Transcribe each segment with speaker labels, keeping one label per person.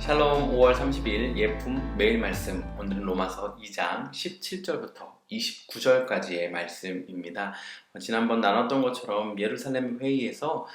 Speaker 1: 샬롬 5월 30일 예품 매일 말씀. 오늘은 로마서 2장 17절부터 29절까지의 말씀입니다. 지난번 나눴던 것처럼 예루살렘 회의에서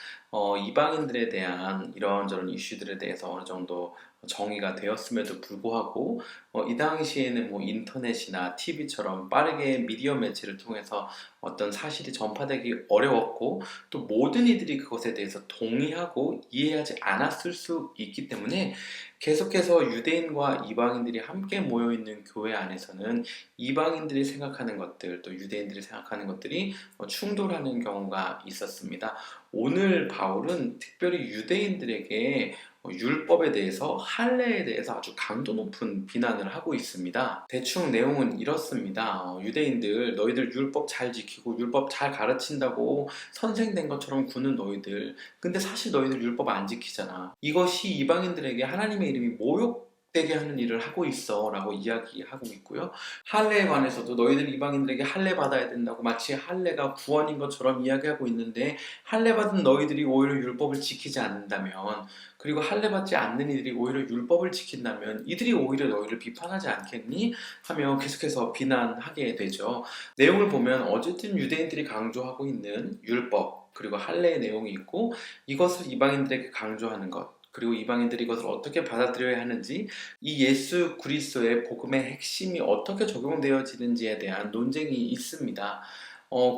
Speaker 1: 이방인들에 대한 이런저런 이슈들에 대해서 어느 정도 정의가 되었음에도 불구하고 이 당시에는 인터넷이나 TV처럼 빠르게 미디어 매체를 통해서 어떤 사실이 전파되기 어려웠고, 또 모든 이들이 그것에 대해서 동의하고 이해하지 않았을 수 있기 때문에 계속해서 유대인과 이방인들이 함께 모여있는 교회 안에서는 이방인들이 생각하는 것들, 또 유대인들이 생각하는 것들이 충돌하는 경우가 있었습니다. 오늘 바울은 특별히 유대인들에게 율법에 대해서, 할례에 대해서 아주 강도 높은 비난을 하고 있습니다. 대충 내용은 이렇습니다. 유대인들, 너희들 율법 잘 지키고 율법 잘 가르친다고 선생된 것처럼 구는 너희들, 근데 사실 너희들 율법 안 지키잖아. 이것이 이방인들에게 하나님의 이름이 모욕되게 하는 일을 하고 있어 라고 이야기하고 있고요. 할례에 관해서도 너희들 이방인들에게 할례 받아야 된다고 마치 할례가 구원인 것처럼 이야기하고 있는데, 할례 받은 너희들이 오히려 율법을 지키지 않는다면, 그리고 할례 받지 않는 이들이 오히려 율법을 지킨다면 이들이 오히려 너희를 비판하지 않겠니? 하며 계속해서 비난하게 되죠. 내용을 보면 어쨌든 유대인들이 강조하고 있는 율법, 그리고 할례의 내용이 있고, 이것을 이방인들에게 강조하는 것, 그리고 이방인들이 이것을 어떻게 받아들여야 하는지, 이 예수 그리스도의 복음의 핵심이 어떻게 적용되어지는지에 대한 논쟁이 있습니다.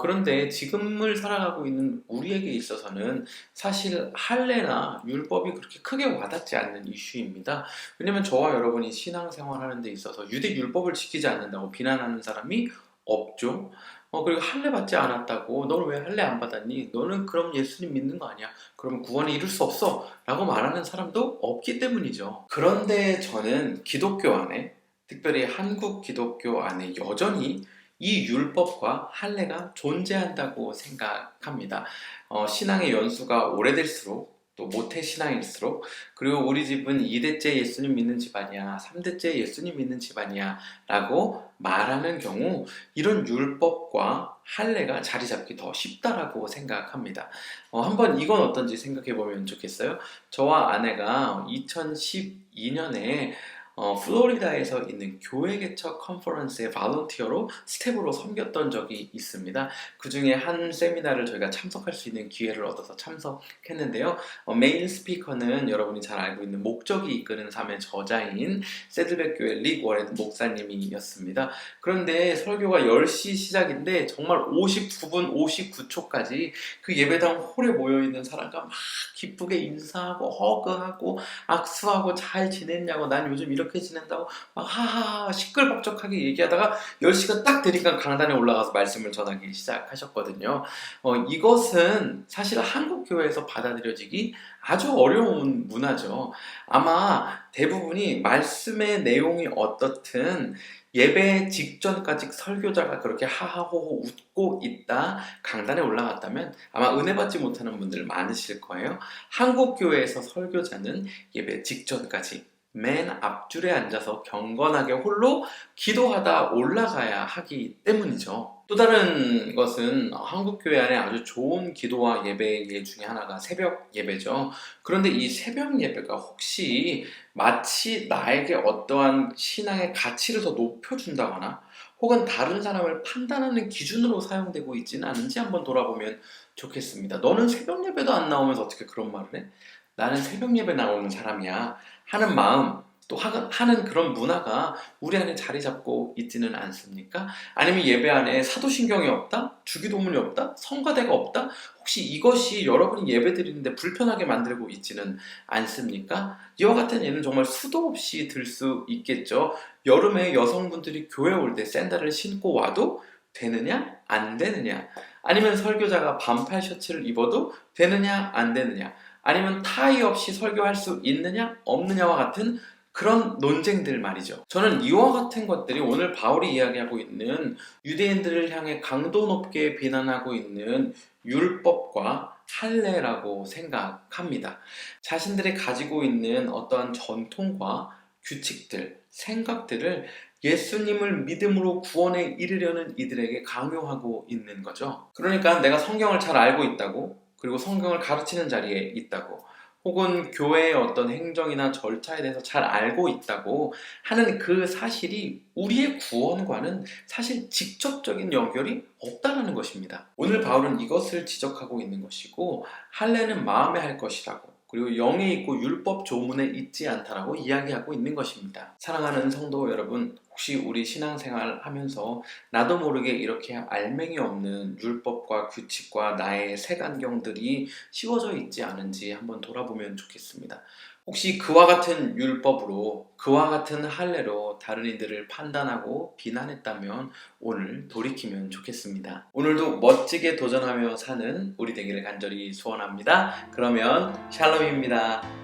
Speaker 1: 그런데 지금을 살아가고 있는 우리에게 있어서는 사실 할례나 율법이 그렇게 크게 와닿지 않는 이슈입니다. 왜냐면 저와 여러분이 신앙생활 하는 데 있어서 유대 율법을 지키지 않는다고 비난하는 사람이 없죠. 그리고 할례 받지 않았다고 너는 왜 할례 안 받았니? 너는 그럼 예수님 믿는 거 아니야? 그러면 구원을 이룰 수 없어 라고 말하는 사람도 없기 때문이죠. 그런데 저는 기독교 안에, 특별히 한국 기독교 안에 여전히 이 율법과 할례가 존재한다고 생각합니다. 신앙의 연수가 오래될수록, 또 모태신앙일수록, 그리고 우리 집은 2대째 예수님 믿는 집안이야, 3대째 예수님 믿는 집안이야 라고 말하는 경우, 이런 율법과 할례가 자리 잡기 더 쉽다라고 생각합니다. 한번 이건 어떤지 생각해 보면 좋겠어요. 저와 아내가 2012년에 플로리다에서 있는 교회 개척 컨퍼런스의 발런티어로 스텝으로 섬겼던 적이 있습니다. 그 중에 한 세미나를 저희가 참석할 수 있는 기회를 얻어서 참석했는데요. 메인 스피커는 여러분이 잘 알고 있는 목적이 이끄는 삶의 저자인 세들백 교회 릭 워렌 목사님이었습니다. 그런데 설교가 10시 시작인데 정말 59분 59초까지 그 예배당 홀에 모여있는 사람과 막 기쁘게 인사하고 허그하고 악수하고 잘 지냈냐고, 난 요즘 이렇게 지낸다고 막 하하하 시끌벅적하게 얘기하다가 10시가 딱 되니까 강단에 올라가서 말씀을 전하기 시작하셨거든요. 이것은 사실 한국 교회에서 받아들여지기 아주 어려운 문화죠. 아마 대부분이 말씀의 내용이 어떻든 예배 직전까지 설교자가 그렇게 하하호호 웃고 있다 강단에 올라갔다면 아마 은혜 받지 못하는 분들 많으실 거예요. 한국 교회에서 설교자는 예배 직전까지 맨 앞줄에 앉아서 경건하게 홀로 기도하다 올라가야 하기 때문이죠. 또 다른 것은 한국 교회 안에 아주 좋은 기도와 예배 중에 하나가 새벽 예배죠. 그런데 이 새벽 예배가 혹시 마치 나에게 어떠한 신앙의 가치를 더 높여준다거나 혹은 다른 사람을 판단하는 기준으로 사용되고 있지는 않은지 한번 돌아보면 좋겠습니다. 너는 새벽 예배도 안 나오면서 어떻게 그런 말을 해? 나는 새벽 예배 나오는 사람이야 하는 마음, 또 하는 그런 문화가 우리 안에 자리 잡고 있지는 않습니까? 아니면 예배 안에 사도신경이 없다? 주기도문이 없다? 성가대가 없다? 혹시 이것이 여러분이 예배 드리는데 불편하게 만들고 있지는 않습니까? 이와 같은 예는 정말 수도 없이 들 수 있겠죠. 여름에 여성분들이 교회 올 때 샌들을 신고 와도 되느냐? 안 되느냐? 아니면 설교자가 반팔 셔츠를 입어도 되느냐? 안 되느냐? 아니면 타이 없이 설교할 수 있느냐 없느냐와 같은 그런 논쟁들 말이죠. 저는 이와 같은 것들이 오늘 바울이 이야기하고 있는 유대인들을 향해 강도 높게 비난하고 있는 율법과 할례라고 생각합니다. 자신들이 가지고 있는 어떠한 전통과 규칙들, 생각들을 예수님을 믿음으로 구원에 이르려는 이들에게 강요하고 있는 거죠. 그러니까 내가 성경을 잘 알고 있다고, 그리고 성경을 가르치는 자리에 있다고, 혹은 교회의 어떤 행정이나 절차에 대해서 잘 알고 있다고 하는 그 사실이 우리의 구원과는 사실 직접적인 연결이 없다는 것입니다. 오늘 바울은 이것을 지적하고 있는 것이고, 할례는 마음에 할 것이라고, 그리고 영에 있고 율법 조문에 있지 않다라고 이야기하고 있는 것입니다. 사랑하는 성도 여러분, 혹시 우리 신앙생활 하면서 나도 모르게 이렇게 알맹이 없는 율법과 규칙과 나의 색안경들이 씌워져 있지 않은지 한번 돌아보면 좋겠습니다. 혹시 그와 같은 율법으로, 그와 같은 할례로 다른 이들을 판단하고 비난했다면 오늘 돌이키면 좋겠습니다. 오늘도 멋지게 도전하며 사는 우리 되기를 간절히 소원합니다. 그러면 샬롬입니다.